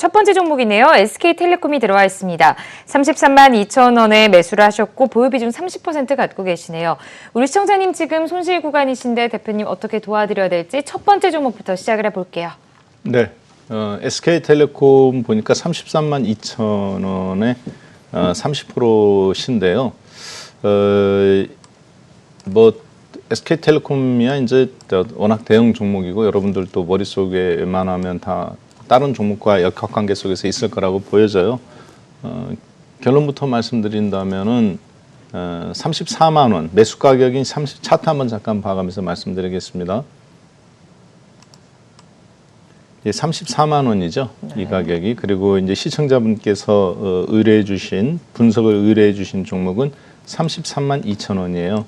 첫 번째 종목이네요. SK텔레콤이 들어와 있습니다. 33만 2천 원에 매수를 하셨고 보유 비중 30% 갖고 계시네요. 우리 시청자님 지금 손실 구간이신데 대표님 어떻게 도와드려야 될지 첫 번째 종목부터 시작을 해볼게요. 네, SK텔레콤 보니까 33만 2천 원에 30%신데요. 뭐 SK텔레콤이야 이제 워낙 대형 종목이고 여러분들도 머릿속에 웬만하면 다 다른 종목과 역학관계 속에서 있을 거라고 보여져요. 결론부터 말씀드린다면은 34만 원 매수 가격인 차트 한번 잠깐 봐가면서 말씀드리겠습니다. 예, 34만 원이죠. 이 가격이. 그리고 이제 시청자분께서 의뢰해 주신 분석을 의뢰해 주신 종목은 33만 2천 원이에요.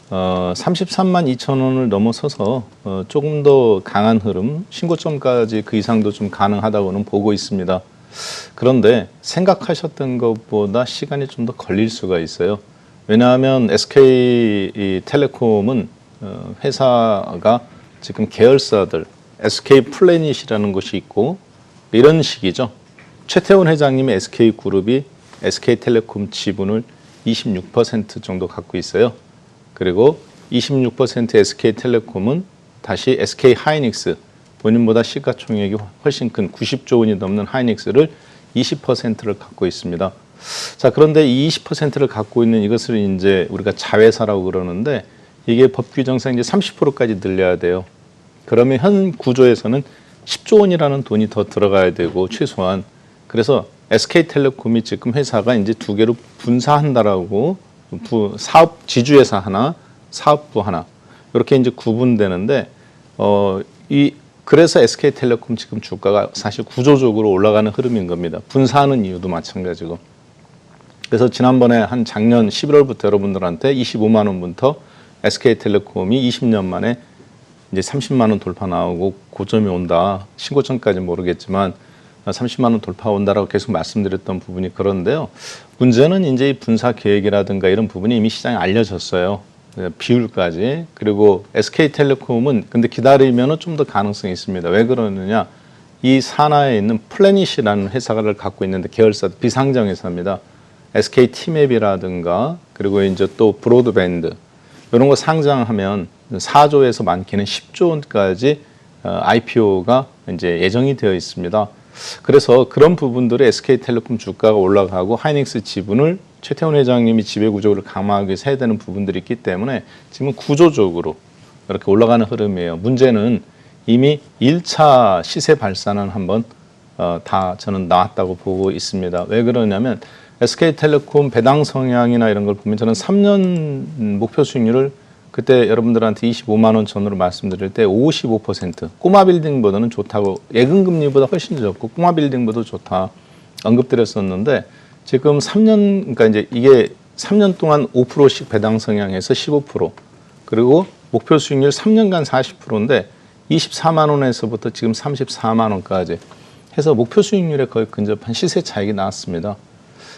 33만 2천 원을 넘어서서 조금 더 강한 흐름, 신고점까지 그 이상도 좀 가능하다고는 보고 있습니다. 그런데 생각하셨던 것보다 시간이 좀 더 걸릴 수가 있어요. 왜냐하면 SK텔레콤은 회사가 지금 계열사들 SK플래닛이라는 것이 있고 이런 식이죠. 최태원 회장님의 SK그룹이 SK텔레콤 지분을 26% 정도 갖고 있어요. 그리고 26% SK텔레콤은 다시 SK하이닉스, 본인보다 시가총액이 훨씬 큰 90조 원이 넘는 하이닉스를 20%를 갖고 있습니다. 자, 그런데 이 20%를 갖고 있는 이것을 이제 우리가 자회사라고 그러는데 이게 법 규정상 이제 30%까지 늘려야 돼요. 그러면 현 구조에서는 10조 원이라는 돈이 더 들어가야 되고 최소한. 그래서 SK텔레콤이 지금 회사가 이제 두 개로 분사한다라고 사업 지주회사 하나, 사업부 하나 이렇게 이제 구분되는데 그래서 SK텔레콤 지금 주가가 사실 구조적으로 올라가는 흐름인 겁니다. 분사하는 이유도 마찬가지고. 그래서 지난번에 한 작년 11월부터 여러분들한테 25만 원부터 SK텔레콤이 20년 만에 이제 30만 원 돌파 나오고 고점이 온다. 신고점까지 모르겠지만 30만 원 돌파 온다라고 계속 말씀드렸던 부분이 그런데요. 문제는 이제 이 분사 계획이라든가 이런 부분이 이미 시장에 알려졌어요. 비율까지. 그리고 SK텔레콤은 근데 기다리면은 좀 더 가능성이 있습니다. 왜 그러느냐? 이 산하에 있는 플래닛이라는 회사를 갖고 있는데 계열사 비상장 회사입니다. SK티맵이라든가 그리고 이제 또 브로드밴드 이런 거 상장하면 4조에서 많게는 10조 원까지 IPO가 이제 예정이 되어 있습니다. 그래서 그런 부분들의 SK텔레콤 주가가 올라가고 하이닉스 지분을 최태원 회장님이 지배구조를 강화하기 위해서 해야 되는 부분들이 있기 때문에 지금 구조적으로 이렇게 올라가는 흐름이에요. 문제는 이미 1차 시세 발산은 한번 다 저는 나왔다고 보고 있습니다. 왜 그러냐면 SK텔레콤 배당 성향이나 이런 걸 보면 저는 3년 목표 수익률을 그때 여러분들한테 25만 원 전으로 말씀드릴 때 55% 꼬마 빌딩보다는 좋다고 예금금리보다 훨씬 적고 꼬마 빌딩보다 좋다 언급드렸었는데 지금 3년 그러니까 이제 이게 3년 동안 5%씩 배당 성향에서 15% 그리고 목표 수익률 3년간 40%인데 24만 원에서부터 지금 34만 원까지 해서 목표 수익률에 거의 근접한 시세 차익이 나왔습니다.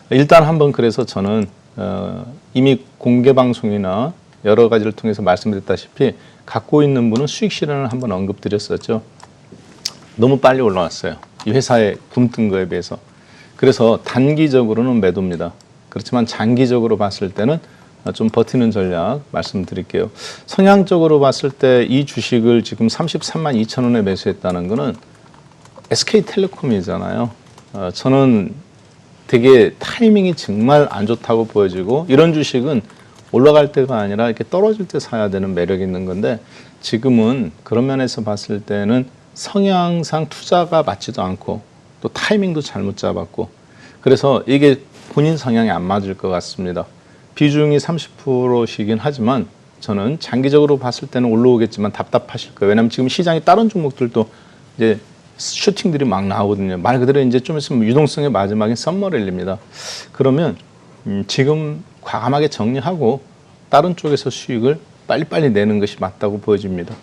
일단 한번 그래서 저는 이미 공개 방송이나 여러 가지를 통해서 말씀드렸다시피 갖고 있는 분은 수익 실현을 한번 언급드렸었죠. 너무 빨리 올라왔어요. 이 회사에 굼뜬 거에 비해서. 그래서 단기적으로는 매도입니다. 그렇지만 장기적으로 봤을 때는 좀 버티는 전략 말씀드릴게요. 성향적으로 봤을 때 이 주식을 지금 33만 2천 원에 매수했다는 거는 SK텔레콤이잖아요. 저는 되게 타이밍이 정말 안 좋다고 보여지고 이런 주식은 올라갈 때가 아니라 이렇게 떨어질 때 사야 되는 매력이 있는 건데 지금은 그런 면에서 봤을 때는 성향상 투자가 맞지도 않고 또 타이밍도 잘못 잡았고 그래서 이게 본인 성향에 안 맞을 것 같습니다. 비중이 30%이긴 하지만 저는 장기적으로 봤을 때는 올라오겠지만 답답하실 거예요. 왜냐하면 지금 시장에 다른 종목들도 이제 슈팅들이 막 나오거든요. 말 그대로 이제 좀 있으면 유동성의 마지막인 썸머랠리입니다. 그러면 지금 과감하게 정리하고 다른 쪽에서 수익을 빨리빨리 내는 것이 맞다고 보여집니다.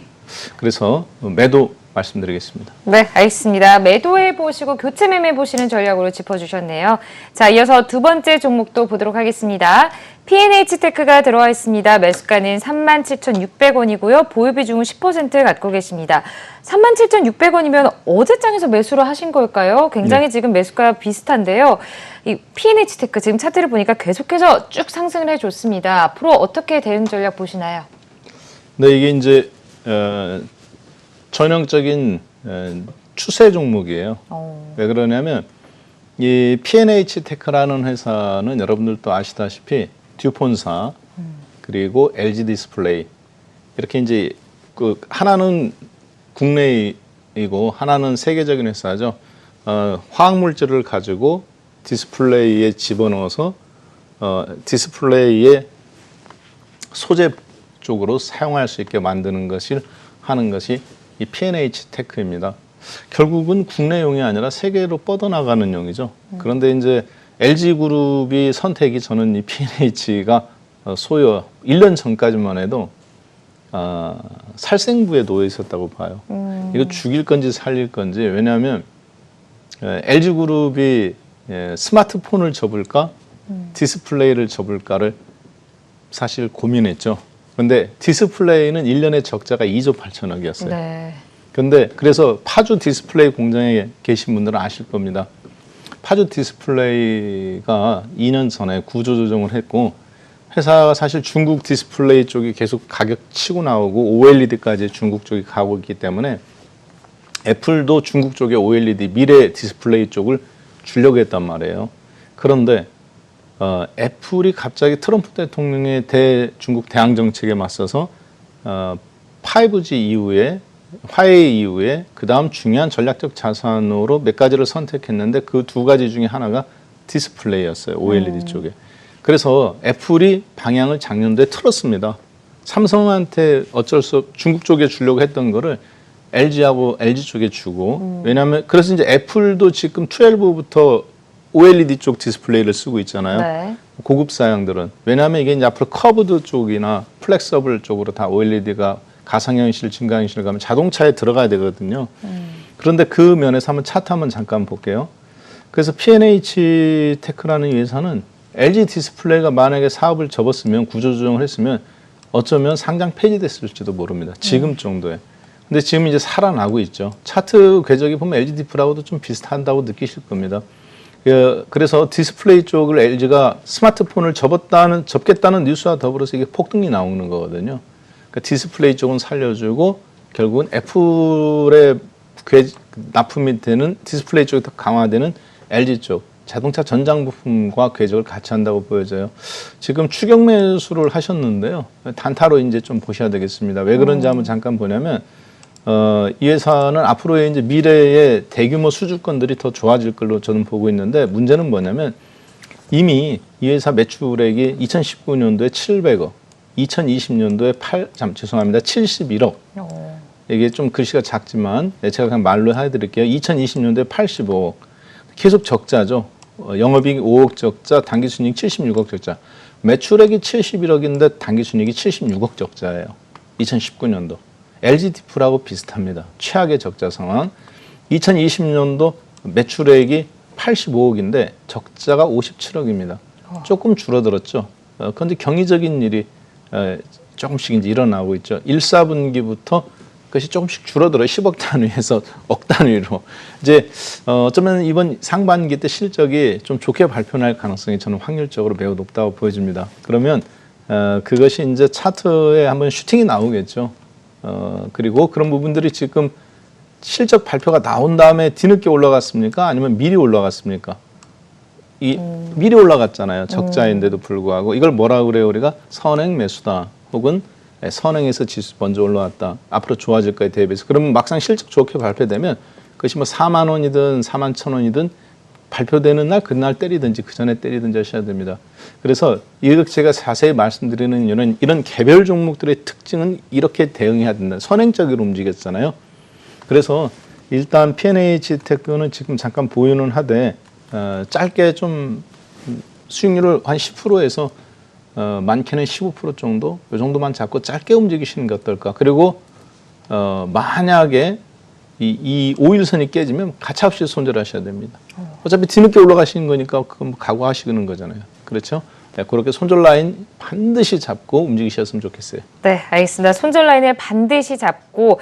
그래서 매도 말씀드리겠습니다. 네, 알겠습니다. 매도해 보시고 교체 매매 보시는 전략으로 짚어주셨네요. 자, 이어서 두 번째 종목도 보도록 하겠습니다. P&H테크가 들어와 있습니다. 매수가는 37,600원이고요. 보유 비중은 10% 갖고 계십니다. 37,600원이면 어제장에서 매수를 하신 걸까요? 굉장히 지금 매수가 비슷한데요. 이 P&H테크 지금 차트를 보니까 계속해서 쭉 상승을 해줬습니다. 앞으로 어떻게 대응 전략 보시나요? 네, 이게 이제 전형적인 추세 종목이에요. 왜 그러냐면 이 P&H테크라는 회사는 여러분들도 아시다시피 듀폰사 그리고 LG 디스플레이 이렇게 이제 그 하나는 국내이고 하나는 세계적인 회사죠. 화학 물질을 가지고 디스플레이에 집어넣어서 디스플레이의 소재 쪽으로 사용할 수 있게 만드는 것이 하는 것이 이 P&H테크입니다. 결국은 국내용이 아니라 세계로 뻗어나가는 용이죠. 그런데 이제 LG그룹이 선택이 저는 이 P&H가 소요 1년 전까지만 해도 살생부에 놓여 있었다고 봐요. 이거 죽일 건지 살릴 건지. 왜냐하면 LG그룹이 스마트폰을 접을까 디스플레이를 접을까를 사실 고민했죠. 그런데 디스플레이는 1년에 적자가 2조 8천억이었어요. 네. 근데 그래서 파주 디스플레이 공장에 계신 분들은 아실 겁니다. 파주 디스플레이가 2년 전에 구조조정을 했고 회사가 사실 중국 디스플레이 쪽이 계속 가격 치고 나오고 OLED까지 중국 쪽이 가고 있기 때문에 애플도 중국 쪽에 OLED 미래 디스플레이 쪽을 주려고 했단 말이에요. 그런데 애플이 갑자기 트럼프 대통령의 중국 대항 정책에 맞서서 5G 이후에 화웨이 이후에 그 다음 중요한 전략적 자산으로 몇 가지를 선택했는데 그 두 가지 중에 하나가 디스플레이였어요. OLED 쪽에. 그래서 애플이 방향을 작년도에 틀었습니다. 삼성한테 어쩔 수 없이 중국 쪽에 주려고 했던 거를 LG하고 LG 쪽에 주고 왜냐하면 그래서 이제 애플도 지금 12부터 OLED 쪽 디스플레이를 쓰고 있잖아요. 네. 고급 사양들은. 왜냐하면 이게 이제 앞으로 커브드 쪽이나 플렉서블 쪽으로 다 OLED가 가상현실, 증강현실 가면 자동차에 들어가야 되거든요. 그런데 그 면에서 한번 차트 한번 잠깐 볼게요. 그래서 P&H테크라는 이 회사는 LG 디스플레이가 만약에 사업을 접었으면 구조조정을 했으면 어쩌면 상장 폐지됐을지도 모릅니다. 지금 정도에. 근데 지금 이제 살아나고 있죠. 차트 궤적이 보면 LG 디플하고도 좀 비슷한다고 느끼실 겁니다. 그래서 디스플레이 쪽을 LG가 스마트폰을 접겠다는 뉴스와 더불어서 이게 폭등이 나오는 거거든요. 그러니까 디스플레이 쪽은 살려주고 결국은 애플의 납품이 되는 디스플레이 쪽이 더 강화되는 LG 쪽 자동차 전장 부품과 궤적을 같이 한다고 보여져요. 지금 추격 매수를 하셨는데요. 단타로 이제 좀 보셔야 되겠습니다. 왜 그런지 한번 잠깐 보냐면 이 회사는 앞으로의 이제 미래의 대규모 수주권들이 더 좋아질 걸로 저는 보고 있는데 문제는 뭐냐면 이미 이 회사 매출액이 2019년도에 700억, 2020년도에 71억. 이게 좀 글씨가 작지만 제가 그냥 말로 해드릴게요. 2020년도에 85억. 계속 적자죠. 영업이익 5억 적자, 당기순이익 76억 적자. 매출액이 71억인데 당기순이익이 76억 적자예요. 2019년도. LG 디플하고 비슷합니다. 최악의 적자 상황. 2020년도 매출액이 85억인데 적자가 57억입니다. 조금 줄어들었죠. 그런데 경이적인 일이 조금씩 이제 일어나고 있죠. 1, 4분기부터 그것이 조금씩 줄어들어요. 10억 단위에서 억 단위로. 이제 어쩌면 이번 상반기 때 실적이 좀 좋게 발표할 가능성이 저는 확률적으로 매우 높다고 보여집니다. 그러면 그것이 이제 차트에 한번 슈팅이 나오겠죠. 그리고 그런 부분들이 지금 실적 발표가 나온 다음에 뒤늦게 올라갔습니까? 아니면 미리 올라갔습니까? 미리 올라갔잖아요. 적자인데도 불구하고. 이걸 뭐라고 그래요? 우리가 선행 매수다. 혹은 선행에서 지수 먼저 올라왔다. 앞으로 좋아질 거에 대비해서. 그러면 막상 실적 좋게 발표되면 그것이 뭐 4만 원이든 4만 1천 원이든 발표되는 날 그날 때리든지 그 전에 때리든지 하셔야 됩니다. 그래서 이렇게 제가 자세히 말씀드리는 이런 개별 종목들의 특징은 이렇게 대응해야 된다. 선행적으로 움직였잖아요. 그래서 일단 P&H테크는 지금 잠깐 보유는 하되 짧게 좀 수익률을 한 10%에서 많게는 15% 정도 이 정도만 잡고 짧게 움직이시는 게 어떨까. 그리고 만약에 이 5일선이 깨지면 가차없이 손절하셔야 됩니다. 어차피 뒤늦게 올라가시는 거니까 그건 각오하시는 거잖아요. 그렇죠? 네, 그렇게 손절 라인 반드시 잡고 움직이셨으면 좋겠어요. 네, 알겠습니다. 손절 라인을 반드시 잡고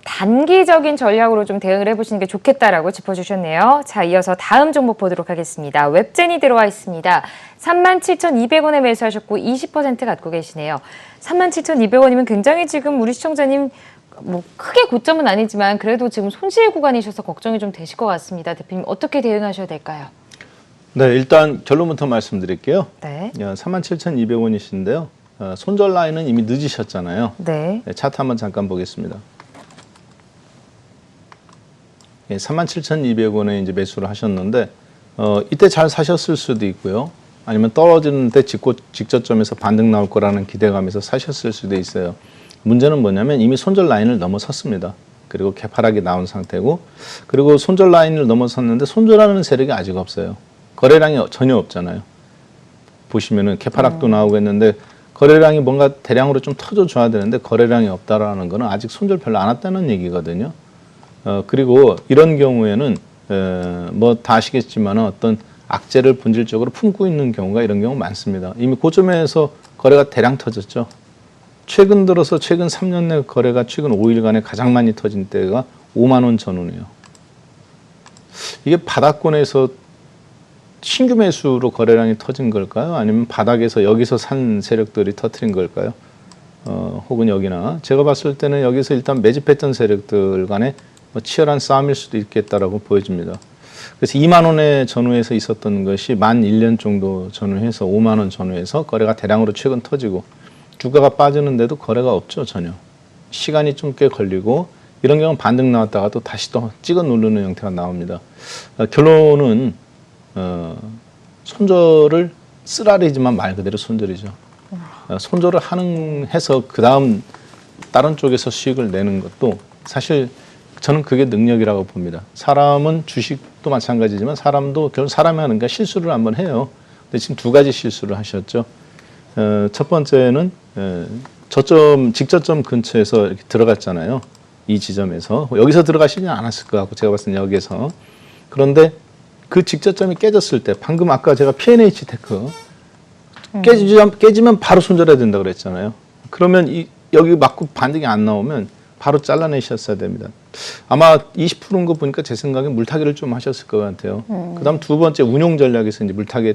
단기적인 전략으로 좀 대응을 해보시는 게 좋겠다라고 짚어주셨네요. 자, 이어서 다음 종목 보도록 하겠습니다. 웹젠이 들어와 있습니다. 37,200원에 매수하셨고 20% 갖고 계시네요. 37,200원이면 굉장히 지금 우리 시청자님 뭐 크게 고점은 아니지만 그래도 지금 손실 구간이셔서 걱정이 좀 되실 것 같습니다. 대표님 어떻게 대응하셔야 될까요? 네, 일단 결론부터 말씀드릴게요. 네. 37,200원이신데요. 손절 라인은 이미 늦으셨잖아요. 네. 네, 차트 한번 잠깐 보겠습니다. 37,200원에 이제 매수를 하셨는데 이때 잘 사셨을 수도 있고요. 아니면 떨어지는데 직저점에서 반등 나올 거라는 기대감에서 사셨을 수도 있어요. 문제는 뭐냐면 이미 손절 라인을 넘어섰습니다. 그리고 개파락이 나온 상태고, 그리고 손절 라인을 넘어섰는데 손절하는 세력이 아직 없어요. 거래량이 전혀 없잖아요. 보시면은 개파락도 나오겠는데 거래량이 뭔가 대량으로 좀 터져줘야 되는데 거래량이 없다라는 거는 아직 손절 별로 안 왔다는 얘기거든요. 그리고 이런 경우에는 뭐 다 아시겠지만 어떤 악재를 본질적으로 품고 있는 경우가 이런 경우 많습니다. 이미 고점에서 거래가 대량 터졌죠. 최근 들어서 최근 3년 내 거래가 최근 5일간에 가장 많이 터진 때가 5만 원 전후네요. 이게 바닥권에서 신규 매수로 거래량이 터진 걸까요? 아니면 바닥에서 여기서 산 세력들이 터트린 걸까요? 혹은 여기나 제가 봤을 때는 여기서 일단 매집했던 세력들 간에 뭐 치열한 싸움일 수도 있겠다라고 보여집니다. 그래서 2만 원의 전후에서 있었던 것이 만 1년 정도 전후해서 5만 원 전후해서 거래가 대량으로 최근 터지고 주가가 빠지는데도 거래가 없죠, 전혀. 시간이 좀 꽤 걸리고 이런 경우는 반등 나왔다가 또 다시 또 찍어 누르는 형태가 나옵니다. 결론은 손절을 쓰라리지만 말 그대로 손절이죠. 손절을 해서 그 다음 다른 쪽에서 수익을 내는 것도 사실 저는 그게 능력이라고 봅니다. 사람은 주식도 마찬가지지만 사람도 결국 사람이 하는 게 실수를 한번 해요. 근데 지금 두 가지 실수를 하셨죠. 첫 번째는 직저점 근처에서 이렇게 들어갔잖아요. 이 지점에서 여기서 들어가시지 않았을 것 같고 제가 봤을 때는 여기에서. 그런데 그 직저점이 깨졌을 때 방금 아까 제가 P&H 테크 깨지면 바로 손절해야 된다 그랬잖아요. 그러면 여기 맞고 반등이 안 나오면 바로 잘라내셨어야 됩니다. 아마 20%인 거 보니까 제 생각에 물타기를 좀 하셨을 것 같아요. 그다음 두 번째 운용 전략에서 이제 물타기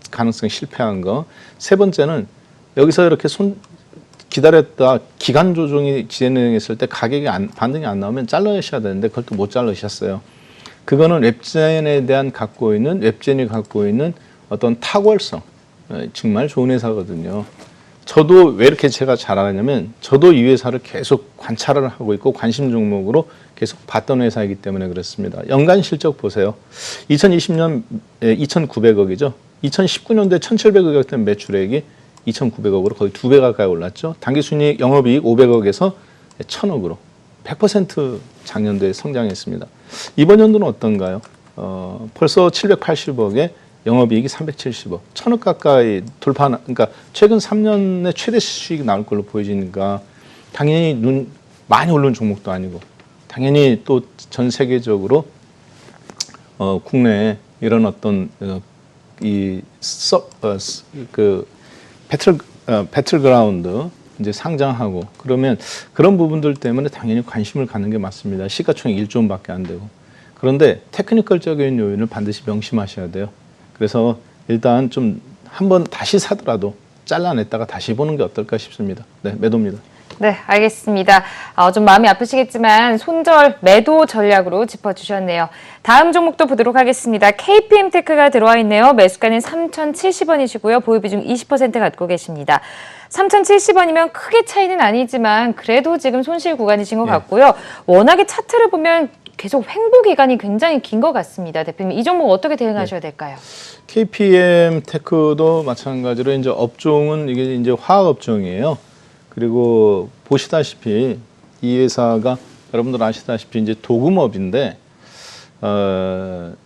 가능성이 실패한 거. 세 번째는 여기서 이렇게 기다렸다 기간 조정이 진행했을 때 가격이 반등이 안 나오면 잘라내셔야 되는데 그걸 또 못 잘라내셨어요. 그거는 웹젠이 갖고 있는 어떤 탁월성, 정말 좋은 회사거든요. 저도 왜 이렇게 제가 잘 알았냐면 저도 이 회사를 계속 관찰을 하고 있고 관심 종목으로 계속 봤던 회사이기 때문에 그렇습니다. 연간 실적 보세요. 2020년 2,900억이죠. 2019년도에 1,700억이었던 매출액이 2,900억으로 거의 2배 가까이 올랐죠. 당기순이익 영업이익 500억에서 1,000억으로 100% 작년도에 성장했습니다. 이번 연도는 어떤가요? 벌써 780억에 영업이익이 370억, 1,000억 가까이 그러니까 최근 3년의 최대 수익이 나올 걸로 보여지니까 당연히 많이 오른 종목도 아니고 당연히 또 전 세계적으로 국내에 이런 어떤 배틀그라운드 이제 상장하고 그러면 그런 부분들 때문에 당연히 관심을 갖는 게 맞습니다. 시가총액 1조 원밖에 안 되고. 그런데 테크니컬적인 요인을 반드시 명심하셔야 돼요. 그래서 일단 좀 한번 다시 사더라도 잘라냈다가 다시 보는 게 어떨까 싶습니다. 네, 매도입니다. 네, 알겠습니다. 좀 마음이 아프시겠지만 손절 매도 전략으로 짚어주셨네요. 다음 종목도 보도록 하겠습니다. KPM테크가 들어와 있네요. 매수가는 3,070원이시고요. 보유 비중 20% 갖고 계십니다. 3,070원이면 크게 차이는 아니지만 그래도 지금 손실 구간이신 것 같고요. 워낙에 차트를 보면 계속 횡보 기간이 굉장히 긴 것 같습니다. 대표님, 이 종목 어떻게 대응하셔야 될까요? KPM테크도 마찬가지로 이제 업종은 이게 이제 화학 업종이에요. 그리고 보시다시피 이 회사가 여러분들 아시다시피 이제 도금업인데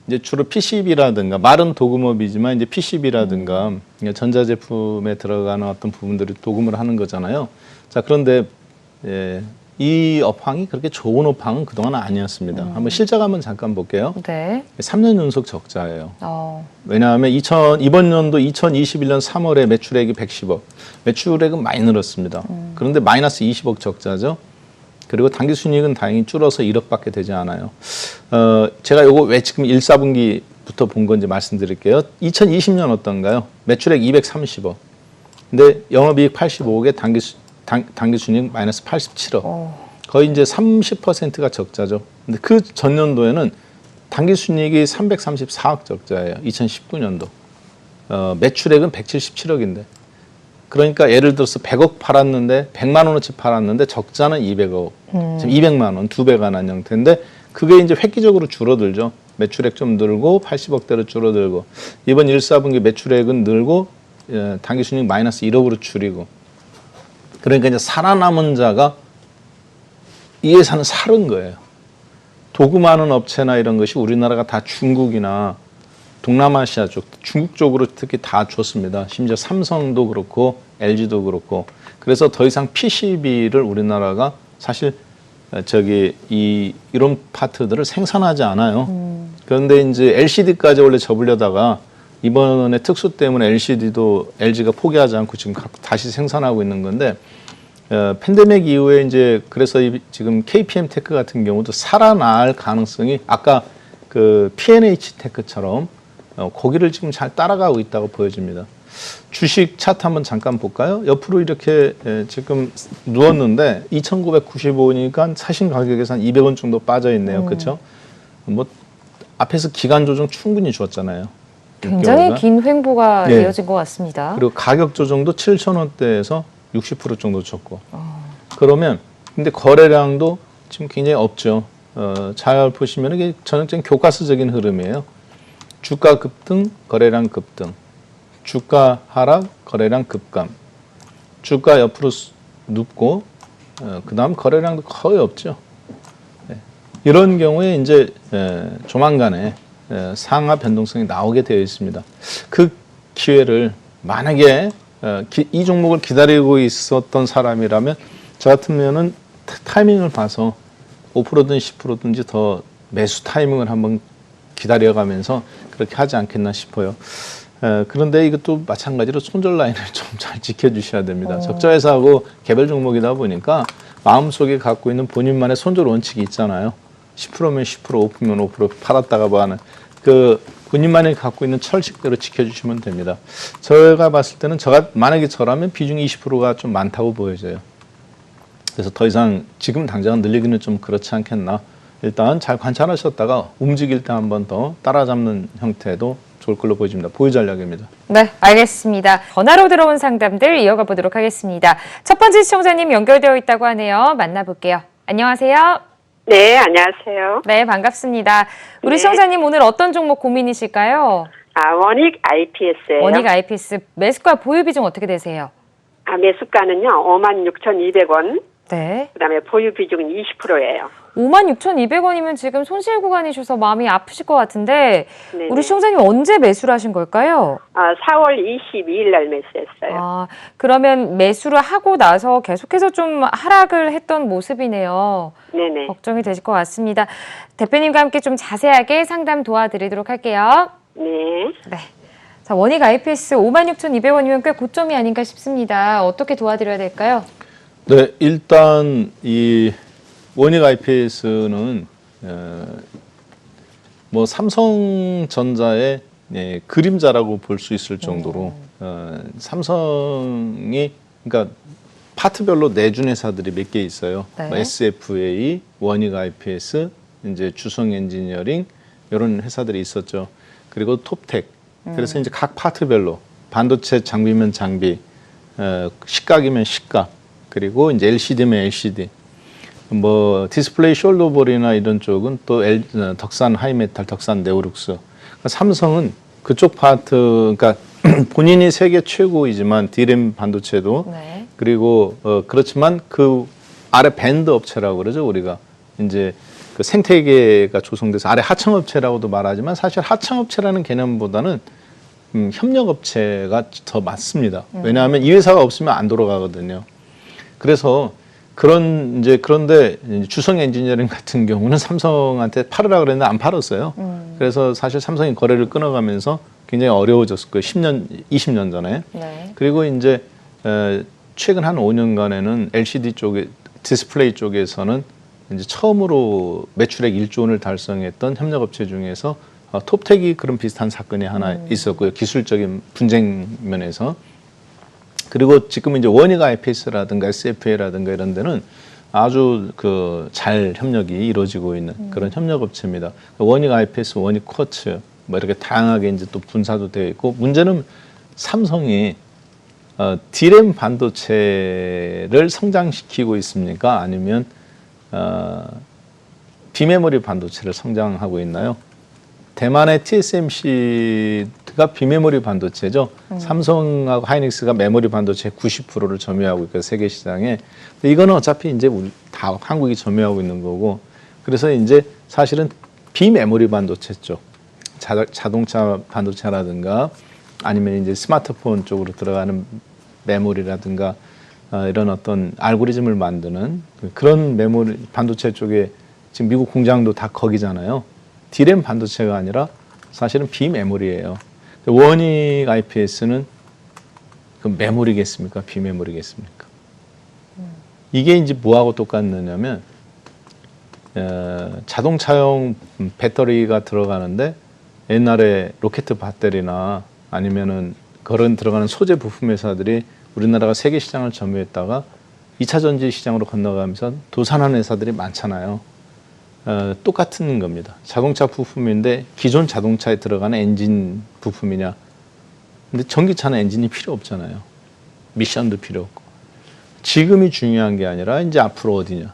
이제 주로 PCB라든가 말은 도금업이지만 이제 PCB라든가 전자제품에 들어가는 어떤 부분들을 도금을 하는 거잖아요. 자, 그런데 이 업황이 그렇게 좋은 업황은 그동안 아니었습니다. 한번 실적 한번 잠깐 볼게요. 네. 3년 연속 적자예요. 어. 왜냐하면 이번 연도 2021년 3월에 매출액이 110억. 매출액은 많이 늘었습니다. 그런데 마이너스 20억 적자죠. 그리고 당기순이익은 다행히 줄어서 1억밖에 되지 않아요. 제가 요거 왜 지금 1, 4분기부터 본 건지 말씀드릴게요. 2020년 어떤가요? 매출액 230억. 근데 영업이익 85억에 당기순이익 마이너스 87억. 거의 이제 30%가 적자죠. 근데 그 전년도에는 당기순이익이 334억 적자예요. 2019년도. 매출액은 177억인데. 그러니까 예를 들어서 100억 팔았는데 100만 원어치 팔았는데 적자는 200억. 지금 200만 원, 2배가 난 형태인데 그게 이제 획기적으로 줄어들죠. 매출액 좀 늘고 80억대로 줄어들고 이번 1, 4분기 매출액은 늘고 당기순이익 마이너스 1억으로 줄이고 그러니까 이제 살아남은 자가 이 회사는 살은 거예요. 도구 많은 업체나 이런 것이 우리나라가 다 중국이나 동남아시아 쪽, 중국 쪽으로 특히 다 줬습니다. 심지어 삼성도 그렇고 LG도 그렇고. 그래서 더 이상 PCB를 우리나라가 사실 이런 파트들을 생산하지 않아요. 그런데 이제 LCD까지 원래 접으려다가 이번에 특수 때문에 LG가 포기하지 않고 지금 다시 생산하고 있는 건데 팬데믹 이후에 이제 그래서 지금 KPM 테크 같은 경우도 살아날 가능성이 아까 그 P&H 테크처럼 거기를 지금 잘 따라가고 있다고 보여집니다. 주식 차트 한번 잠깐 볼까요? 옆으로 이렇게 지금 누웠는데 2,995원이니까 사신 가격에서 한 200원 정도 빠져 있네요. 그렇죠? 뭐 앞에서 기간 조정 충분히 줬잖아요. 굉장히 6개월간. 긴 횡보가 네. 이어진 것 같습니다. 그리고 가격 조정도 7,000원대에서 60% 정도 줬고. 그러면 근데 거래량도 지금 굉장히 없죠. 잘 보시면 이게 전형적인 교과서적인 흐름이에요. 주가 급등, 거래량 급등. 주가 하락, 거래량 급감. 주가 옆으로 눕고 그다음 거래량도 거의 없죠. 네. 이런 경우에 이제 조만간에 상하 변동성이 나오게 되어 있습니다. 그 기회를 만약에 이 종목을 기다리고 있었던 사람이라면 저 같으면은 타이밍을 봐서 5%든 10%든지 더 매수 타이밍을 한번 기다려가면서 그렇게 하지 않겠나 싶어요. 그런데 이것도 마찬가지로 손절 라인을 좀 잘 지켜주셔야 됩니다. 적자 회사하고 개별 종목이다 보니까 마음속에 갖고 있는 본인만의 손절 원칙이 있잖아요. 10%면 10%, 5%면 5% 팔았다가 뭐 하는 그 본인만이 갖고 있는 철칙대로 지켜주시면 됩니다. 제가 봤을 때는 만약에 저라면 비중이 20%가 좀 많다고 보여져요. 그래서 더 이상 지금 당장 늘리기는 좀 그렇지 않겠나. 일단 잘 관찰하셨다가 움직일 때 한 번 더 따라잡는 형태도 좋을 걸로 보여집니다. 보유 전략입니다. 네, 알겠습니다. 전화로 들어온 상담들 이어가 보도록 하겠습니다. 첫 번째 시청자님 연결되어 있다고 하네요. 만나볼게요. 안녕하세요. 네, 안녕하세요. 네, 반갑습니다. 우리 네. 시청자님 오늘 어떤 종목 고민이실까요? 원익 IPS예요. 원익 IPS 매수가 보유 비중 어떻게 되세요? 매수가는요, 56,200원. 네. 그다음에 보유 비중은 20%예요. 56,200원이면 지금 손실 구간이셔서 마음이 아프실 것 같은데 네네. 우리 시청자님 언제 매수를 하신 걸까요? 4월 22일 날 매수했어요. 아, 그러면 매수를 하고 나서 계속해서 좀 하락을 했던 모습이네요. 네네. 걱정이 되실 것 같습니다. 대표님과 함께 좀 자세하게 상담 도와드리도록 할게요. 네. 네. 자, 원익 IPS 56,200원이면 꽤 고점이 아닌가 싶습니다. 어떻게 도와드려야 될까요? 네, 일단 이 원익 IPS는 뭐 삼성전자의 그림자라고 볼 수 있을 정도로 삼성이 그러니까 파트별로 내준 회사들이 몇 개 있어요. 네. 뭐 SFA, 원익 IPS, 이제 주성 엔지니어링 이런 회사들이 있었죠. 그리고 톱텍. 그래서 이제 각 파트별로 반도체 장비면 장비, 식각이면 식각, 그리고 이제 LCD면 LCD. 뭐 디스플레이 숄더볼이나 이런 쪽은 또 덕산 하이메탈, 덕산 네오룩스. 그러니까 삼성은 그쪽 파트, 그러니까 본인이 세계 최고이지만 D램 반도체도 네. 그리고 그렇지만 그 아래 밴드 업체라고 그러죠 우리가 이제 그 생태계가 조성돼서 아래 하청업체라고도 말하지만 사실 하청업체라는 개념보다는 협력업체가 더 맞습니다. 왜냐하면 이 회사가 없으면 안 돌아가거든요. 그래서 그런데 주성 엔지니어링 같은 경우는 삼성한테 팔으라 그랬는데 안 팔았어요. 그래서 사실 삼성이 거래를 끊어가면서 굉장히 어려워졌을 거예요. 10년, 20년 전에. 네. 그리고 이제 최근 한 5년간에는 LCD 쪽에 디스플레이 쪽에서는 이제 처음으로 매출액 1조 원을 달성했던 협력업체 중에서 톱텍이 그런 비슷한 사건이 하나 있었고요. 기술적인 분쟁 면에서. 그리고 지금 이제 원익 IPS라든가 SFA라든가 이런 데는 아주 잘 협력이 이루어지고 있는 그런 협력업체입니다. 원익 IPS, 원익 쿼츠 뭐 이렇게 다양하게 이제 또 분사도 되어 있고 문제는 삼성이 D램 반도체를 성장시키고 있습니까? 아니면 비메모리 반도체를 성장하고 있나요? 대만의 TSMC가 비메모리 반도체죠. 삼성하고 하이닉스가 메모리 반도체 90%를 점유하고 있고 세계 시장에. 이거는 어차피 이제 우리 다 한국이 점유하고 있는 거고. 그래서 이제 사실은 비메모리 반도체 쪽, 자동차 반도체라든가 아니면 이제 스마트폰 쪽으로 들어가는 메모리라든가 이런 어떤 알고리즘을 만드는 그런 메모리 반도체 쪽에 지금 미국 공장도 다 거기잖아요. D램 반도체가 아니라 사실은 비메모리예요. 원익 IPS는 그 메모리겠습니까? 비메모리겠습니까? 이게 이제 뭐하고 똑같느냐면 자동차용 배터리가 들어가는데 옛날에 로켓 배터리나 아니면은 그런 들어가는 소재 부품 회사들이 우리나라가 세계 시장을 점유했다가 2차 전지 시장으로 건너가면서 도산하는 회사들이 많잖아요. 똑같은 겁니다. 자동차 부품인데 기존 자동차에 들어가는 엔진 부품이냐. 근데 전기차는 엔진이 필요 없잖아요. 미션도 필요 없고. 지금이 중요한 게 아니라 이제 앞으로 어디냐.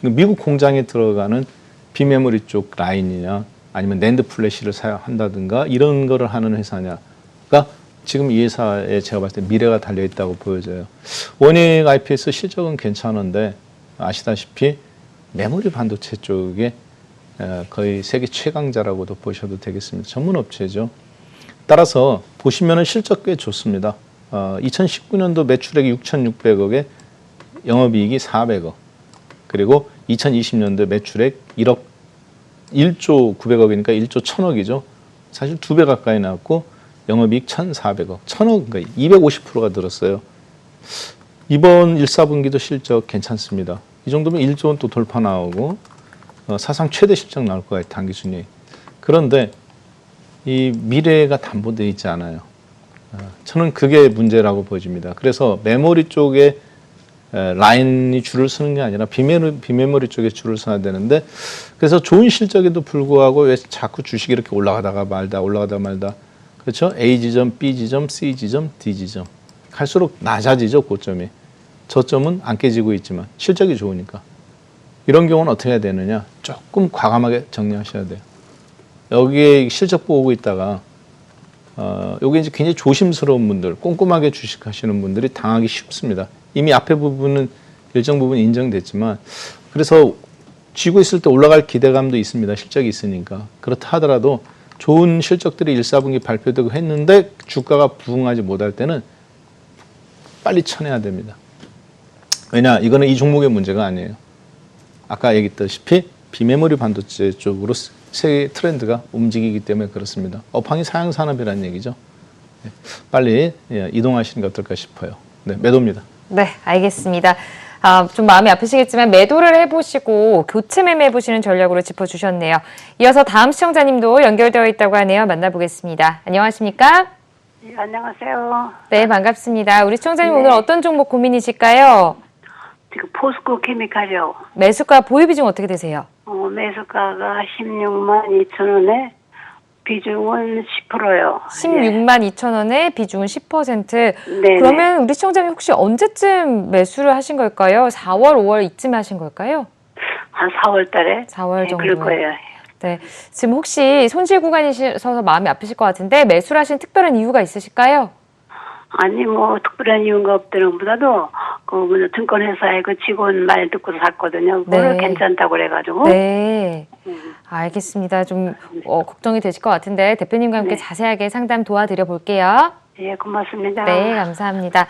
미국 공장에 들어가는 비메모리 쪽 라인이냐 아니면 낸드 플래시를 사용한다든가 이런 거를 하는 회사냐가 지금 이 회사에 제가 봤을 때 미래가 달려있다고 보여져요. 원익 IPS 실적은 괜찮은데 아시다시피 메모리 반도체 쪽에 거의 세계 최강자라고도 보셔도 되겠습니다. 전문 업체죠. 따라서 보시면은 실적 꽤 좋습니다. 2019년도 매출액이 6,600억에 영업이익이 400억. 그리고 2020년도 매출액 1조 900억이니까 1조 1000억이죠. 사실 2배 가까이 나왔고 영업이익 1,400억. 1,000억, 그러니까 250%가 늘었어요. 이번 1, 4분기도 실적 괜찮습니다. 이 정도면 1조 원 또 돌파 나오고 사상 최대 실적 나올 것 같아요. 단기 순이익. 그런데 이 미래가 담보되어 있지 않아요. 저는 그게 문제라고 보여집니다. 그래서 메모리 쪽에 라인이 줄을 서는 게 아니라 비메모리 쪽에 줄을 서야 되는데 그래서 좋은 실적에도 불구하고 왜 자꾸 주식이 이렇게 올라가다가 말다 그렇죠? A 지점, B 지점, C 지점, D 지점 갈수록 낮아지죠. 고점이. 저점은 안 깨지고 있지만 실적이 좋으니까 이런 경우는 어떻게 해야 되느냐 조금 과감하게 정리하셔야 돼요. 여기에 실적 보고 있다가 여기 이제 굉장히 조심스러운 분들 꼼꼼하게 주식하시는 분들이 당하기 쉽습니다. 이미 앞에 부분은 일정 부분 인정됐지만 그래서 쥐고 있을 때 올라갈 기대감도 있습니다. 실적이 있으니까. 그렇다 하더라도 좋은 실적들이 1, 4분기 발표되고 했는데 주가가 부응하지 못할 때는 빨리 쳐내야 됩니다. 왜냐? 이거는 이 종목의 문제가 아니에요. 아까 얘기했다시피 비메모리 반도체 쪽으로 세계 트렌드가 움직이기 때문에 그렇습니다. 업황이 사양산업이라는 얘기죠. 빨리 이동하시는 게 어떨까 싶어요. 네, 매도입니다. 네, 알겠습니다. 좀 마음이 아프시겠지만 매도를 해보시고 교체 매매해보시는 전략으로 짚어주셨네요. 이어서 다음 시청자님도 연결되어 있다고 하네요. 만나보겠습니다. 안녕하십니까? 네, 안녕하세요. 네, 반갑습니다. 우리 시청자님 네. 오늘 어떤 종목 고민이실까요? 지금 포스코 케미칼이요. 매수가 보유 비중 어떻게 되세요? 매수가가 16만 2천 원에 비중은 10%요. 16만 2천 원에 비중은 10%. 네네. 그러면 우리 시청자님 혹시 언제쯤 매수를 하신 걸까요? 4월, 5월 이쯤 하신 걸까요? 한 4월 달에? 4월 정도. 그럴 거예요. 네. 지금 혹시 손실 구간이셔서 마음이 아프실 것 같은데 매수를 하신 특별한 이유가 있으실까요? 아니, 뭐, 특별한 이유가 없다는 것보다도, 증권회사의 그 직원 말 듣고 샀거든요. 그걸 네. 괜찮다고 그래가지고. 네. 알겠습니다. 좀 걱정이 되실 것 같은데 대표님과 함께 네. 자세하게 상담 도와드려 볼게요. 예, 고맙습니다. 네, 감사합니다.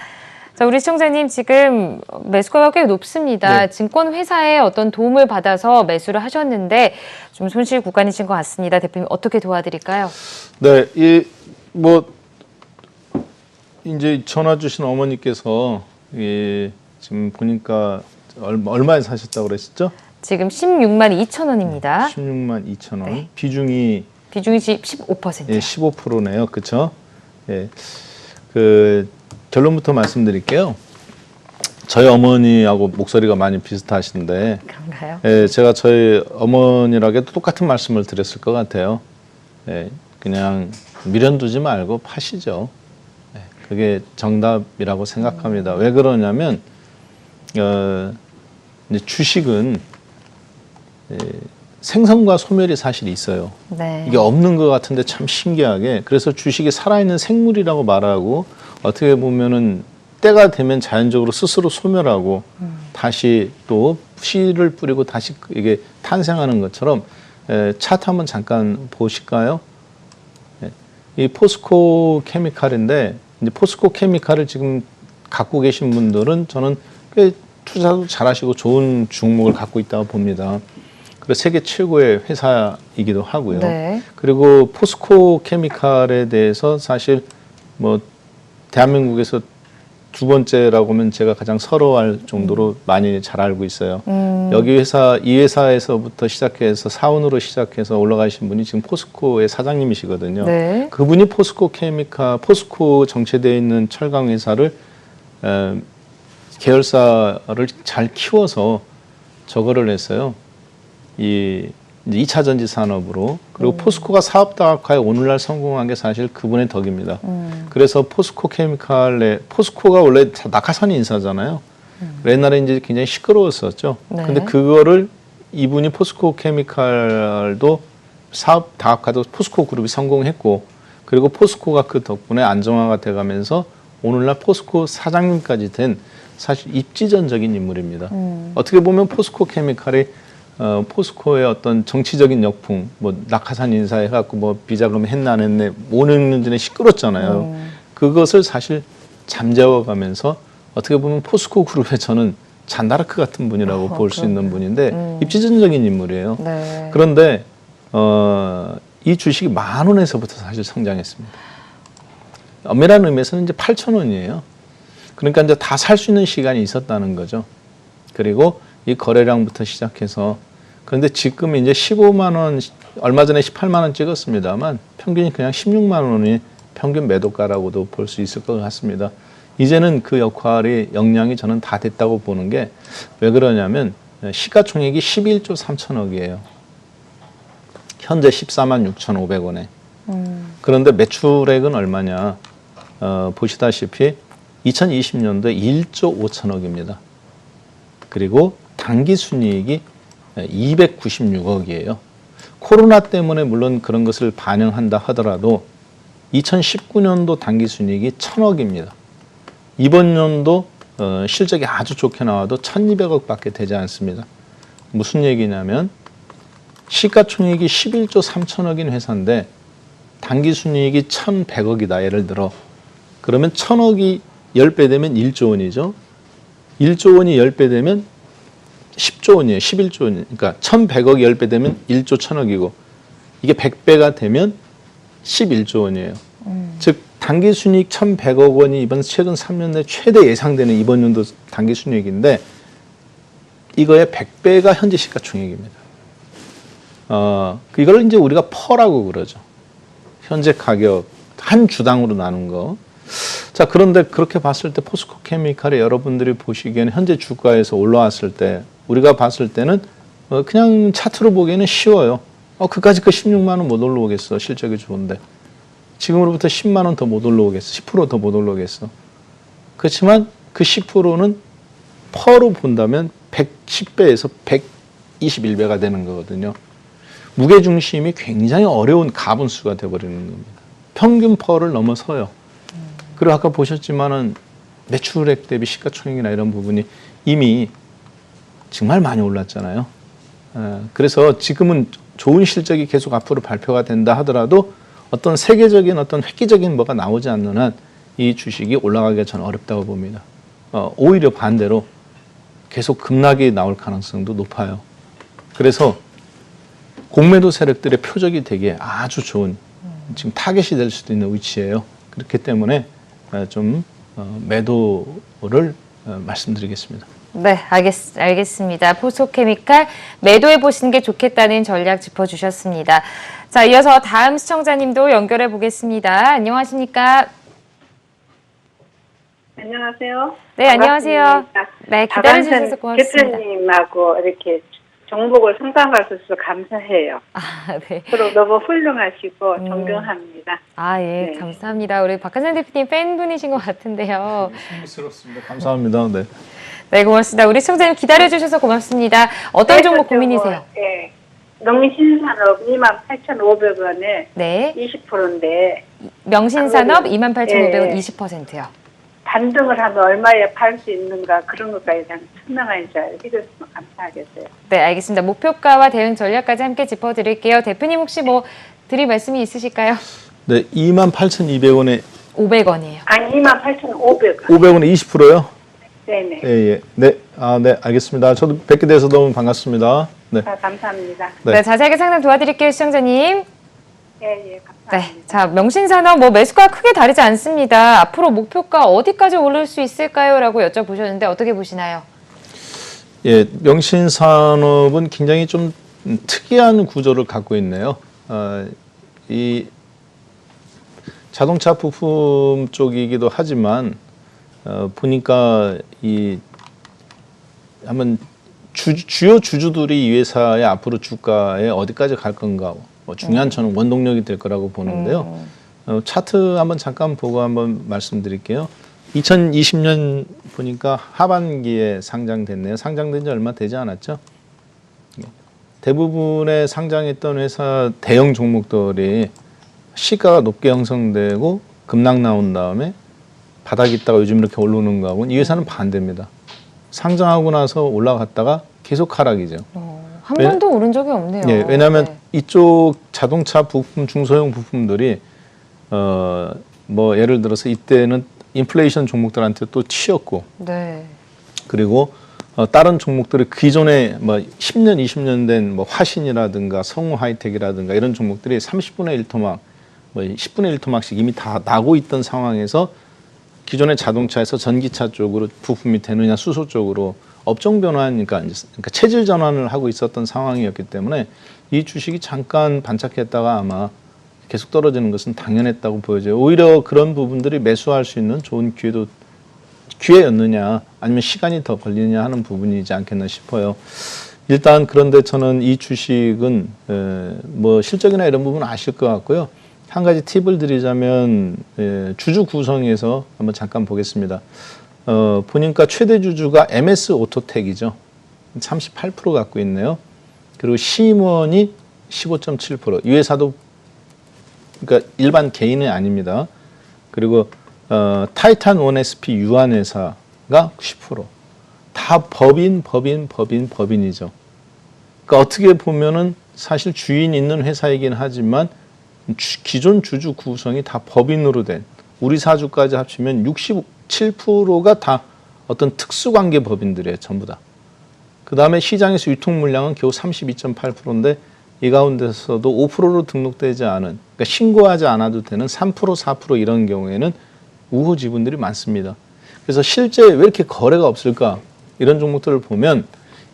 자, 우리 시청자님 지금 매수가가 꽤 높습니다. 네. 증권회사의 어떤 도움을 받아서 매수를 하셨는데 좀 손실 구간이신 것 같습니다. 대표님 어떻게 도와드릴까요? 네, 이제 전화 주신 어머니께서 지금 보니까 얼마에 사셨다고 그랬었죠? 지금 16만 2천 원입니다. 16만 2천 원. 네. 비중이 15%. 예, 15%네요. 그렇죠? 예. 결론부터 말씀드릴게요. 저희 어머니하고 목소리가 많이 비슷하신데 그런가요? 예, 제가 저희 어머니에게도 똑같은 말씀을 드렸을 것 같아요. 예, 그냥 미련 두지 말고 파시죠. 예, 그게 정답이라고 생각합니다. 왜 그러냐면 이제 주식은 생선과 소멸이 사실 있어요. 네. 이게 없는 것 같은데 참 신기하게 그래서 주식이 살아있는 생물이라고 말하고 어떻게 보면은 때가 되면 자연적으로 스스로 소멸하고 다시 또 씨를 뿌리고 다시 이게 탄생하는 것처럼 차트 한번 잠깐 보실까요? 이 포스코 케미칼인데 이제 포스코 케미칼을 지금 갖고 계신 분들은 저는 꽤 투자도 잘하시고 좋은 종목을 갖고 있다고 봅니다. 그리고 세계 최고의 회사이기도 하고요. 네. 그리고 포스코 케미칼에 대해서 사실 뭐 대한민국에서 두 번째라고 하면 제가 가장 서러워할 정도로 많이 잘 알고 있어요. 이 회사에서부터 시작해서 사원으로 시작해서 올라가신 분이 지금 포스코의 사장님이시거든요. 네. 그분이 포스코 정체되어 있는 철강 회사를 계열사를 잘 키워서 저거를 했어요. 이제 2차 전지 산업으로. 그리고 포스코가 사업 다각화에 오늘날 성공한 게 사실 그분의 덕입니다. 그래서 포스코 케미칼에 포스코가 원래 낙하산 인사잖아요. 옛날에 이제 굉장히 시끄러웠었죠. 네. 근데 그거를 이분이 포스코 케미칼도 사업 다각화도 포스코 그룹이 성공했고 그리고 포스코가 그 덕분에 안정화가 돼가면서 오늘날 포스코 사장님까지 된 사실 입지전적인 인물입니다. 어떻게 보면 포스코 케미칼이 포스코의 어떤 정치적인 역풍, 뭐 낙하산 인사해갖고 뭐 비자금 했나 안 했네, 5년 전에 시끄럽잖아요. 그것을 사실 잠재워가면서 어떻게 보면 포스코 그룹의 저는 잔다르크 같은 분이라고 볼 수 있는 분인데 입지전적인 인물이에요. 네. 그런데 이 주식이 10,000원에서부터 사실 성장했습니다. 엄밀한 의미에서는 이제 8,000원이에요. 그러니까 이제 다 살 수 있는 시간이 있었다는 거죠. 그리고 이 거래량부터 시작해서 그런데 지금 이제 15만 원, 얼마 전에 18만 원 찍었습니다만 평균이 그냥 16만 원이 평균 매도가라고도 볼 수 있을 것 같습니다. 이제는 그 역량이 저는 다 됐다고 보는 게 왜 그러냐면 시가총액이 11조 3천억이에요. 현재 14만 6,500원에. 그런데 매출액은 얼마냐? 보시다시피 2020년도에 1조 5천억입니다. 그리고 당기순이익이 296억이에요. 코로나 때문에 물론 그런 것을 반영한다 하더라도 2019년도 당기순이익이 1,000억입니다. 이번 연도 실적이 아주 좋게 나와도 1,200억밖에 되지 않습니다. 무슨 얘기냐면 시가총액이 11조 3천억인 회사인데 당기순이익이 1,100억이다. 예를 들어. 그러면 1,000억이 10배 되면 1조 원이죠. 1조 원이 10배 되면 10조 원이에요. 11조 원. 그러니까 1,100억이 10배 되면 1조 1,000억이고 이게 100배가 되면 11조 원이에요. 즉 당기순이익 1,100억 원이 이번 최근 3년 내 최대 예상되는 이번 연도 당기순이익인데 이거의 100배가 현재 시가총액입니다. 이걸 이제 우리가 퍼라고 그러죠. 현재 가격 한 주당으로 나눈 거. 자, 그런데 그렇게 봤을 때 포스코 케미칼이 여러분들이 보시기에는 현재 주가에서 올라왔을 때 우리가 봤을 때는 그냥 차트로 보기에는 쉬워요. 그까짓 거 16만 원 못 올라오겠어. 실적이 좋은데. 지금으로부터 10만 원 더 못 올라오겠어. 10% 더 못 올라오겠어. 그렇지만 그 10%는 퍼로 본다면 110배에서 121배가 되는 거거든요. 무게중심이 굉장히 어려운 가분수가 되어버리는 겁니다. 평균 퍼를 넘어서요. 그리고 아까 보셨지만은 매출액 대비 시가총액이나 이런 부분이 이미 정말 많이 올랐잖아요. 그래서 지금은 좋은 실적이 계속 앞으로 발표가 된다 하더라도 어떤 세계적인 어떤 획기적인 뭐가 나오지 않는 한 이 주식이 올라가기가 저는 어렵다고 봅니다. 오히려 반대로 계속 급락이 나올 가능성도 높아요. 그래서 공매도 세력들의 표적이 되기에 아주 좋은 지금 타겟이 될 수도 있는 위치예요. 그렇기 때문에 좀 매도를 말씀드리겠습니다. 네, 알겠습니다. 포스코케미칼 매도해 보시는 게 좋겠다는 전략 짚어주셨습니다. 자, 이어서 다음 시청자님도 연결해 보겠습니다. 안녕하십니까? 안녕하세요. 네, 안녕하세요. 반갑습니다. 네, 기다려주셔서 고맙습니다. 대표님하고 이렇게 종목을 상담할 수 있어서 감사해요. 아, 네. 서로 너무 훌륭하시고 존경합니다. 아, 예, 네. 감사합니다. 우리 박한선 대표님 팬분이신 것 같은데요. 흥미스럽습니다. 감사합니다. 네. 네, 고맙습니다. 우리 시청자님 기다려주셔서 고맙습니다. 어떤 종목 고민이세요? 네. 농민신산업 28,500원에 네, 20%인데 명신산업 예. 28,500원 20%요. 반등을 하면 얼마에 팔 수 있는가 그런 것까지 대한 투명한 줄 알려주셨으면 감사하겠어요. 네, 알겠습니다. 목표가와 대응 전략까지 함께 짚어드릴게요. 대표님 혹시 뭐 드릴 말씀이 있으실까요? 네, 28,200원에 500원이에요. 아니 28,500원. 500원에 20%요? 네네. 예, 예. 네. 네, 알겠습니다. 저도 뵙게 돼서 너무 반갑습니다. 네. 감사합니다. 네. 네, 자세하게 상담 도와드릴게요, 시청자님. 예, 감사합니다. 네, 자, 명신산업 뭐 매수가 크게 다르지 않습니다. 앞으로 목표가 어디까지 오를 수 있을까요? 라고 여쭤보셨는데 어떻게 보시나요? 예, 명신산업은 굉장히 좀 특이한 구조를 갖고 있네요. 이 자동차 부품 쪽이기도 하지만 보니까 이 한번 주요 주주들이 이 회사의 앞으로 주가에 어디까지 갈 건가 뭐 중요한 저는 원동력이 될 거라고 보는데요. 차트 한번 잠깐 보고 한번 말씀드릴게요. 2020년 보니까 하반기에 상장됐네요. 상장된 지 얼마 되지 않았죠? 대부분의 상장했던 회사 대형 종목들이 시가가 높게 형성되고 급락 나온 다음에 바닥 있다가 요즘 이렇게 오르는 거하고는 이 회사는 반대입니다. 상장하고 나서 올라갔다가 계속 하락이죠. 한 번도 오른 적이 없네요. 예, 왜냐하면 네. 이쪽 자동차 부품, 중소형 부품들이 뭐 예를 들어서 이때는 인플레이션 종목들한테 또 치였고 네. 그리고 다른 종목들이 기존에 뭐 10년, 20년 된 뭐 화신이라든가 성우 하이텍이라든가 이런 종목들이 30분의 1 토막, 뭐 10분의 1 토막씩 이미 다 나고 있던 상황에서 기존의 자동차에서 전기차 쪽으로 부품이 되느냐 수소 쪽으로 업종 변환, 그러니까 체질 전환을 하고 있었던 상황이었기 때문에 이 주식이 잠깐 반짝했다가 아마 계속 떨어지는 것은 당연했다고 보여져요. 오히려 그런 부분들이 매수할 수 있는 좋은 기회였느냐 아니면 시간이 더 걸리느냐 하는 부분이지 않겠나 싶어요. 일단 그런데 저는 이 주식은 뭐 실적이나 이런 부분은 아실 것 같고요. 한 가지 팁을 드리자면 주주 구성에서 한번 잠깐 보겠습니다. 보니까 최대 주주가 MS 오토텍이죠. 38% 갖고 있네요. 그리고 시임원이 15.7%. 이 회사도 그러니까 일반 개인이 아닙니다. 그리고 타이탄 원SP 유한회사가 10%. 다 법인이죠. 그러니까 어떻게 보면은 사실 주인 있는 회사이긴 하지만 기존 주주 구성이 다 법인으로 된 우리 사주까지 합치면 67%가 다 어떤 특수관계 법인들이에요. 전부 다. 그 다음에 시장에서 유통 물량은 겨우 32.8%인데 이 가운데서도 5%로 등록되지 않은, 그러니까 신고하지 않아도 되는 3%, 4% 이런 경우에는 우호 지분들이 많습니다. 그래서 실제 왜 이렇게 거래가 없을까? 이런 종목들을 보면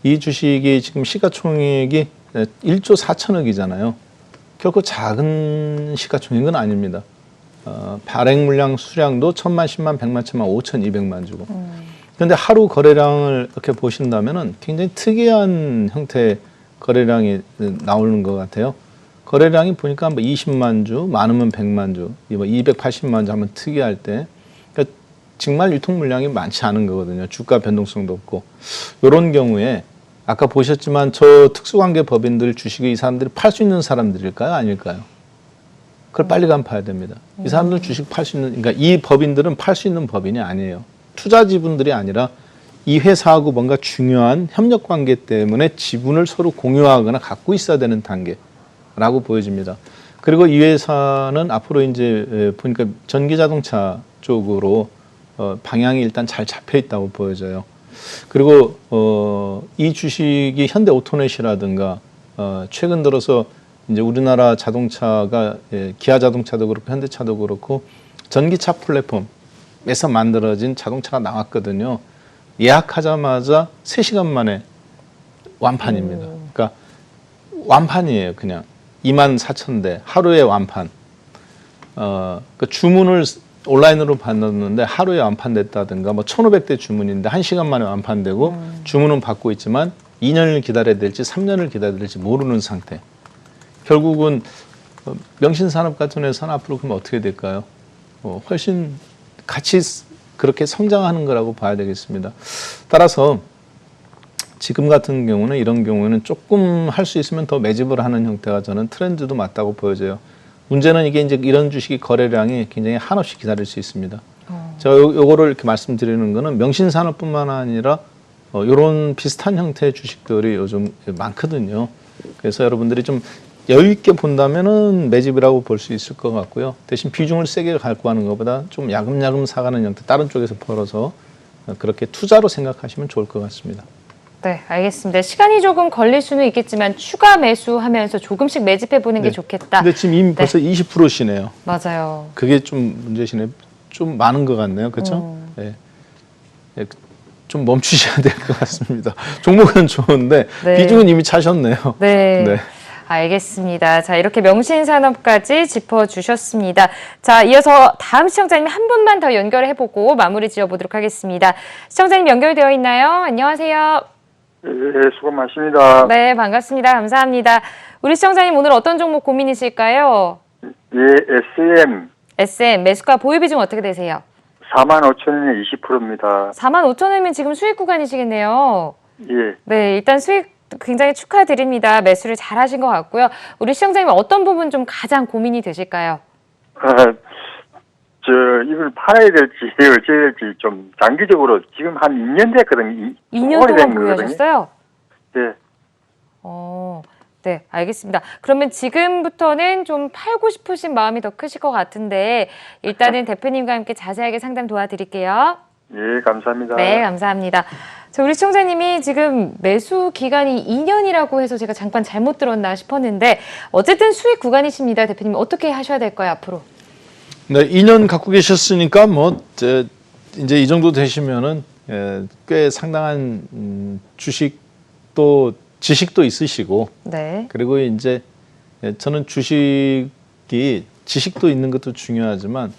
이 주식이 지금 시가총액이 1조 4천억이잖아요. 결코 작은 시가총액은 아닙니다. 발행 물량 수량도 1,000만, 10만, 100만, 1,000만, 5,200만 주고. 그런데 하루 거래량을 이렇게 보신다면은 굉장히 특이한 형태의 거래량이 나오는 것 같아요. 거래량이 보니까 뭐 20만 주, 많으면 100만 주, 280만 주 하면 특이할 때, 그러니까 정말 유통 물량이 많지 않은 거거든요. 주가 변동성도 없고. 이런 경우에 아까 보셨지만 저 특수관계 법인들 주식을 이 사람들이 팔 수 있는 사람들일까요? 아닐까요? 그걸 빨리 가면 봐야 됩니다. 이 사람들 주식 팔 수 있는, 그러니까 이 법인들은 팔 수 있는 법인이 아니에요. 투자 지분들이 아니라 이 회사하고 뭔가 중요한 협력 관계 때문에 지분을 서로 공유하거나 갖고 있어야 되는 단계라고 보여집니다. 그리고 이 회사는 앞으로 이제 보니까 전기 자동차 쪽으로 방향이 일단 잘 잡혀 있다고 보여져요. 그리고 이 주식이 현대 오토넷이라든가 최근 들어서 이제 우리나라 자동차가 기아 자동차도 그렇고 현대차도 그렇고 전기차 플랫폼에서 만들어진 자동차가 나왔거든요. 예약하자마자 3시간 만에 완판입니다. 그러니까 완판이에요. 그냥 24,000대 하루에 완판. 그 주문을 온라인으로 받았는데 하루에 완판됐다든가 뭐 1,500대 주문인데 1시간 만에 완판되고 주문은 받고 있지만 2년을 기다려야 될지 3년을 기다려야 될지 모르는 상태. 결국은 명신산업 같은 회사는 앞으로 그럼 어떻게 될까요? 훨씬 같이 그렇게 성장하는 거라고 봐야 되겠습니다. 따라서 지금 같은 경우는 이런 경우에는 조금 할 수 있으면 더 매집을 하는 형태가 저는 트렌드도 맞다고 보여져요. 문제는 이게 이제 이런 주식이 거래량이 굉장히 한없이 기다릴 수 있습니다. 제가 요거를 이렇게 말씀드리는 거는 명신산업뿐만 아니라 이런 비슷한 형태의 주식들이 요즘 많거든요. 그래서 여러분들이 좀 여유 있게 본다면은 매집이라고 볼 수 있을 것 같고요. 대신 비중을 세게 갖고 하는 것보다 좀 야금야금 사가는 형태, 다른 쪽에서 벌어서 그렇게 투자로 생각하시면 좋을 것 같습니다. 네, 알겠습니다. 시간이 조금 걸릴 수는 있겠지만 추가 매수하면서 조금씩 매집해 보는 게 좋겠다. 근데 지금 이미 벌써 20%시네요. 맞아요. 그게 좀 문제시네. 좀 많은 것 같네요. 그렇죠? 네. 좀 멈추셔야 될 것 같습니다. 종목은 좋은데 네. 비중은 이미 차셨네요. 네. 네. 알겠습니다. 자, 이렇게 명신산업까지 짚어주셨습니다. 자, 이어서 다음 시청자님 한 분만 더 연결해보고 마무리 지어보도록 하겠습니다. 시청자님 연결되어 있나요? 안녕하세요. 네, 수고 많습니다. 네, 반갑습니다. 감사합니다. 우리 시청자님 오늘 어떤 종목 고민이실까요? 예, SM, 매수가 보유 비중 어떻게 되세요? 45,000원에 20%입니다. 45,000원이면 지금 수익 구간이시겠네요. 예, 네, 일단 수익 굉장히 축하드립니다. 매수를 잘 하신 것 같고요. 우리 시청자님 어떤 부분 좀 가장 고민이 되실까요? 이걸 팔아야 될지 어찌해야 될지 좀 장기적으로 지금 한 2년 됐거든요. 2년 동안 보유하셨어요? 네, 네, 알겠습니다. 그러면 지금부터는 좀 팔고 싶으신 마음이 더 크실 것 같은데 일단은 대표님과 함께 자세하게 상담 도와드릴게요. 예, 감사합니다. 네, 감사합니다. 자, 우리 시청자님이 지금 매수 기간이 2년이라고 해서 제가 잠깐 잘못 들었나 싶었는데 어쨌든 수익 구간이십니다. 대표님 어떻게 하셔야 될까요, 앞으로? 네, 2년 갖고 계셨으니까 뭐 이제 이 정도 되시면은 꽤 상당한 주식도 지식도 있으시고 네. 그리고 이제 저는 주식이 지식도 있는 것도 중요하지만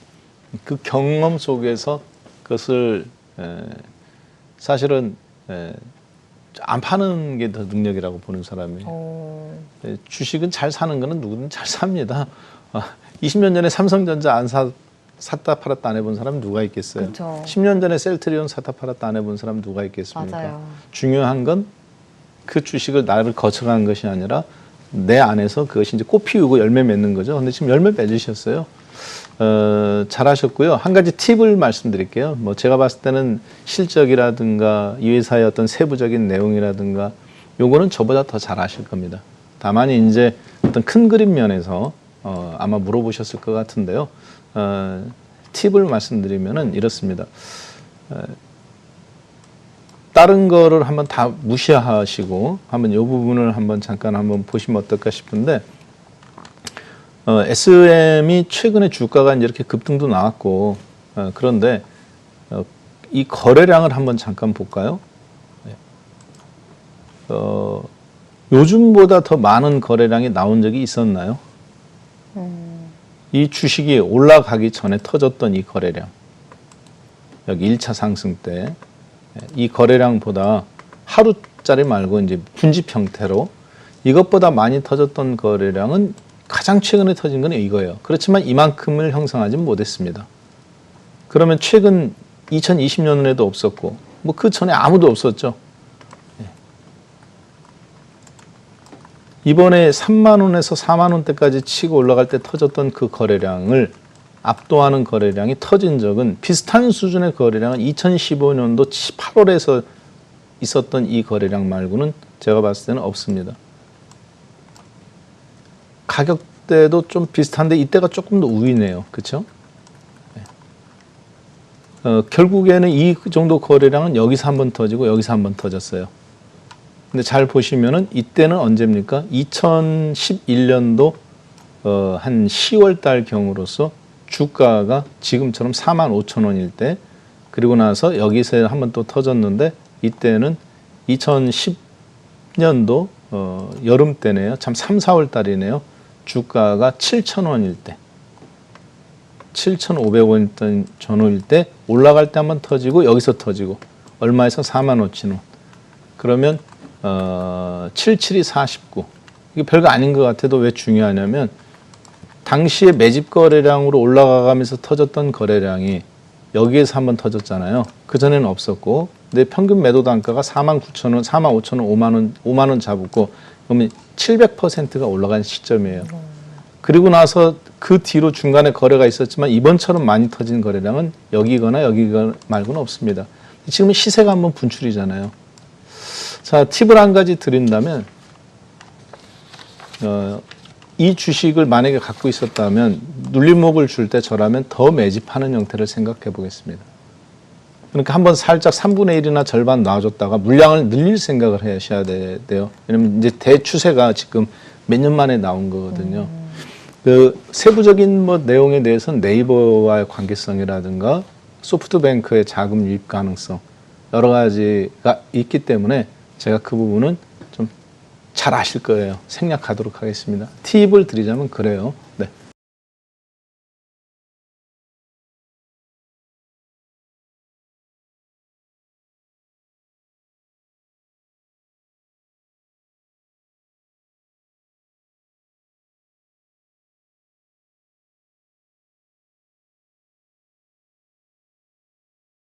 그 경험 속에서 그것을 사실은 안 파는 게 더 능력이라고 보는 사람이에요. 주식은 잘 사는 거는 누구든 잘 삽니다. 20년 전에 삼성전자 안 샀다 팔았다 안 해본 사람 누가 있겠어요? 그렇죠. 10년 전에 셀트리온 샀다 팔았다 안 해본 사람 누가 있겠습니까? 맞아요. 중요한 건 그 주식을 나를 거쳐가는 것이 아니라 내 안에서 그것이 이제 꽃 피우고 열매 맺는 거죠. 근데 지금 열매 맺으셨어요. 잘하셨고요. 한 가지 팁을 말씀드릴게요. 뭐 제가 봤을 때는 실적이라든가 이 회사의 어떤 세부적인 내용이라든가 요거는 저보다 더 잘하실 겁니다. 다만 이제 어떤 큰 그림 면에서 아마 물어보셨을 것 같은데요. 팁을 말씀드리면은 이렇습니다. 다른 거를 한번 다 무시하시고 한번 이 부분을 한번 잠깐 한번 보시면 어떨까 싶은데 SM이 최근에 주가가 이제 이렇게 급등도 나왔고 그런데 이 거래량을 한번 잠깐 볼까요? 요즘보다 더 많은 거래량이 나온 적이 있었나요? 이 주식이 올라가기 전에 터졌던 이 거래량 여기 1차 상승 때 이 거래량보다 하루짜리 말고 이제 분집 형태로 이것보다 많이 터졌던 거래량은 가장 최근에 터진 건 이거예요. 그렇지만 이만큼을 형성하지 못했습니다. 그러면 최근 2020년에도 없었고 뭐 그 전에 아무도 없었죠. 이번에 3만 원에서 4만 원대까지 치고 올라갈 때 터졌던 그 거래량을 압도하는 거래량이 터진 적은 비슷한 수준의 거래량은 2015년도 8월에서 있었던 이 거래량 말고는 제가 봤을 때는 없습니다. 가격대도 좀 비슷한데 이때가 조금 더 우위네요. 그렇죠? 결국에는 이 정도 거래량은 여기서 한번 터지고 여기서 한번 터졌어요. 근데 잘 보시면은 이때는 언제입니까? 2011년도 한 10월 달 경으로서 주가가 지금처럼 45,000원일 때, 그리고 나서 여기서 한번 또 터졌는데 이때는 2010년도 여름 때네요. 참 3, 4월 달이네요. 주가가 7,000원일 때, 7,500원 전후일 때 올라갈 때 한번 터지고 여기서 터지고 얼마에서 45,000원. 그러면 77이 49. 이게 별거 아닌 것 같아도 왜 중요하냐면 당시에 매집 거래량으로 올라가면서 터졌던 거래량이 여기에서 한번 터졌잖아요. 그전에는 없었고, 근데 평균 매도 단가가 49,000원, 45,000원, 5만 원 잡고 그러면 700%가 올라간 시점이에요. 그리고 나서 그 뒤로 중간에 거래가 있었지만 이번처럼 많이 터진 거래량은 여기거나 여기가 말고는 없습니다. 지금 시세가 한번 분출이잖아요. 자, 팁을 한 가지 드린다면 이 주식을 만약에 갖고 있었다면 눌림목을 줄 때 저라면 더 매집하는 형태를 생각해 보겠습니다. 그러니까 한번 살짝 3분의 1이나 절반 놔줬다가 물량을 늘릴 생각을 하셔야 돼요. 왜냐면 이제 대추세가 지금 몇 년 만에 나온 거거든요. 그 세부적인 뭐 내용에 대해서는 네이버와의 관계성이라든가 소프트뱅크의 자금 유입 가능성 여러 가지가 있기 때문에 제가 그 부분은 좀 잘 아실 거예요. 생략하도록 하겠습니다. 팁을 드리자면 그래요. 네.